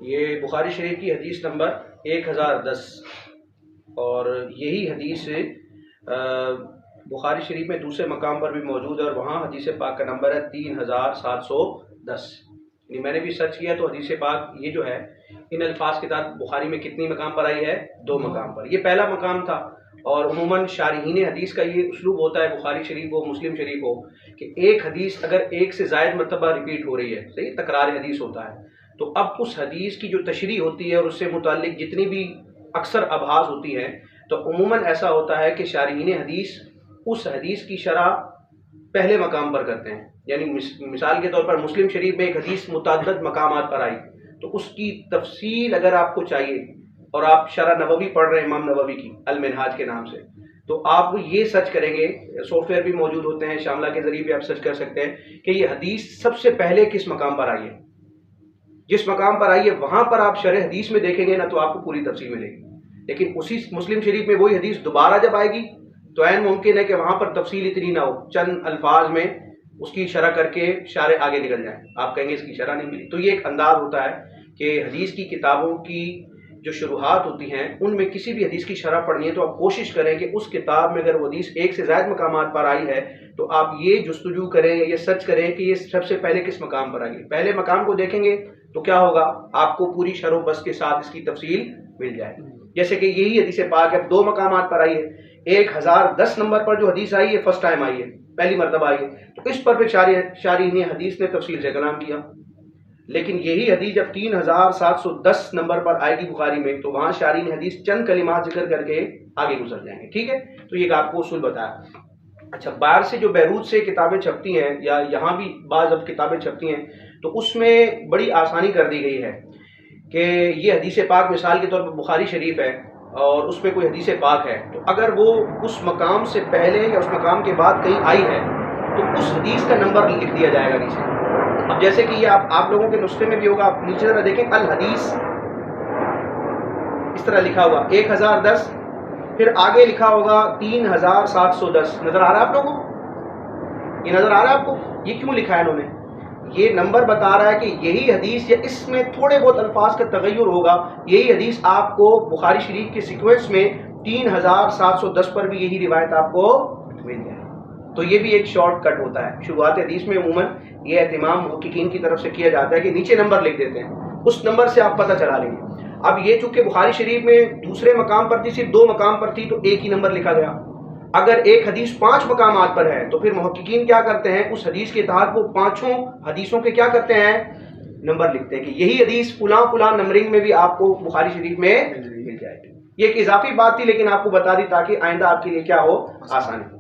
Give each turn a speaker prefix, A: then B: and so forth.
A: یہ بخاری شریف کی حدیث نمبر 1010 اور یہی حدیث بخاری شریف میں دوسرے مقام پر بھی موجود ہے اور وہاں حدیث پاک کا نمبر ہے 3710. یعنی میں نے بھی سرچ کیا تو حدیث پاک یہ جو ہے ان الفاظ کے ساتھ بخاری میں کتنی مقام پر آئی ہے؟ 2 مقام پر. یہ پہلا مقام تھا. اور عموماً شارحین حدیث کا یہ اسلوب ہوتا ہے، بخاری شریف ہو مسلم شریف ہو، کہ ایک حدیث اگر ایک سے زائد مرتبہ ریپیٹ ہو رہی ہے، صحیح تکرار حدیث ہوتا ہے، تو اب اس حدیث کی جو تشریح ہوتی ہے اور اس سے متعلق جتنی بھی اکثر ابحاث ہوتی ہیں، تو عموماً ایسا ہوتا ہے کہ شارحین حدیث اس حدیث کی شرح پہلے مقام پر کرتے ہیں. یعنی مثال کے طور پر مسلم شریف میں ایک حدیث متعدد مقامات پر آئی، تو اس کی تفصیل اگر آپ کو چاہیے اور آپ شرح نبوی پڑھ رہے ہیں امام نبوی کی المنہاج کے نام سے، تو آپ یہ سرچ کریں گے. سافٹ ویئر بھی موجود ہوتے ہیں، شاملہ کے ذریعے بھی آپ سرچ کر سکتے ہیں کہ یہ حدیث سب سے پہلے کس مقام پر آئی ہے. جس مقام پر آئی ہے وہاں پر آپ شرح حدیث میں دیکھیں گے نا تو آپ کو پوری تفصیل ملے گی. لیکن اسی مسلم شریف میں وہی حدیث دوبارہ جب آئے گی تو عین ممکن ہے کہ وہاں پر تفصیل اتنی نہ ہو، چند الفاظ میں اس کی شرح کر کے شارح آگے نکل جائیں، آپ کہیں گے اس کی شرح نہیں ملی. تو یہ ایک انداز ہوتا ہے کہ حدیث کی کتابوں کی جو شروحات ہوتی ہیں ان میں کسی بھی حدیث کی شرح پڑھنی ہے تو آپ کوشش کریں کہ اس کتاب میں اگر وہ حدیث ایک سے زائد مقامات پر آئی ہے تو آپ یہ جستجو کریں یا یہ سرچ کریں کہ یہ سب سے پہلے کس مقام پر آئی ہے. پہلے مقام کو دیکھیں گے تو کیا ہوگا، آپ کو پوری شرح و بس کے ساتھ اس کی تفصیل مل جائے گی. جیسے کہ یہی حدیث پاک ہے 2 مقامات پر آئی ہے. 1010 نمبر پر جو حدیث آئی ہے فرسٹ ٹائم آئی ہے، پہلی مرتبہ آئی ہے، تو اس پر پھر شارحین حدیث نے تفصیل سے کلام کیا. لیکن یہی حدیث جب 3710 نمبر پر آئے گی بخاری میں تو وہاں شارحین حدیث چند کلمات ذکر کر کے آگے گزر جائیں گے. ٹھیک ہے، تو یہ آپ کو اصول بتایا. اچھا، باہر سے جو بیروت سے کتابیں چھپتی ہیں یا یہاں بھی بعض اب کتابیں چھپتی ہیں تو اس میں بڑی آسانی کر دی گئی ہے کہ یہ حدیث پاک مثال کے طور پر بخاری شریف ہے اور اس میں کوئی حدیث پاک ہے، تو اگر وہ اس مقام سے پہلے یا اس مقام کے بعد کہیں آئی ہے تو اس حدیث کا نمبر لکھ دیا جائے گا نیچے. اب جیسے کہ یہ آپ لوگوں کے نسخے میں بھی ہوگا، آپ نیچے ذرا دیکھیں الحدیث اس طرح لکھا ہوا 1010، پھر آگے لکھا ہوگا 3710. نظر آ رہا ہے آپ لوگوں کو؟ یہ نظر آ رہا ہے آپ کو یہ کیوں لکھا ہے انہوں نے؟ یہ نمبر بتا رہا ہے کہ یہی حدیث یا اس میں تھوڑے بہت الفاظ کا تغیر ہوگا، یہی حدیث آپ کو بخاری شریف کے سیکوینس میں 3710 پر بھی یہی روایت آپ کو مل جائے. تو یہ بھی ایک شارٹ کٹ ہوتا ہے. شروعات حدیث میں عموماً یہ اہتمام محققین کی طرف سے کیا جاتا ہے کہ نیچے نمبر لکھ دیتے ہیں، اس نمبر سے آپ پتہ چلا لیں گے. اب یہ چونکہ بخاری شریف میں دوسرے مقام پر تھی، صرف 2 مقام پر تھی، تو ایک ہی نمبر لکھا گیا. اگر ایک حدیث 5 مقامات پر ہے تو پھر محققین کیا کرتے ہیں، اس حدیث کے تحت وہ 5 حدیثوں کے کیا کرتے ہیں، نمبر لکھتے ہیں کہ یہی حدیث فلاں فلاں نمبرنگ میں بھی آپ کو بخاری شریف میں مل جائے گی. یہ ایک اضافی بات تھی لیکن آپ کو بتا دی تاکہ آئندہ آپ کے لیے کیا ہو، آسانی.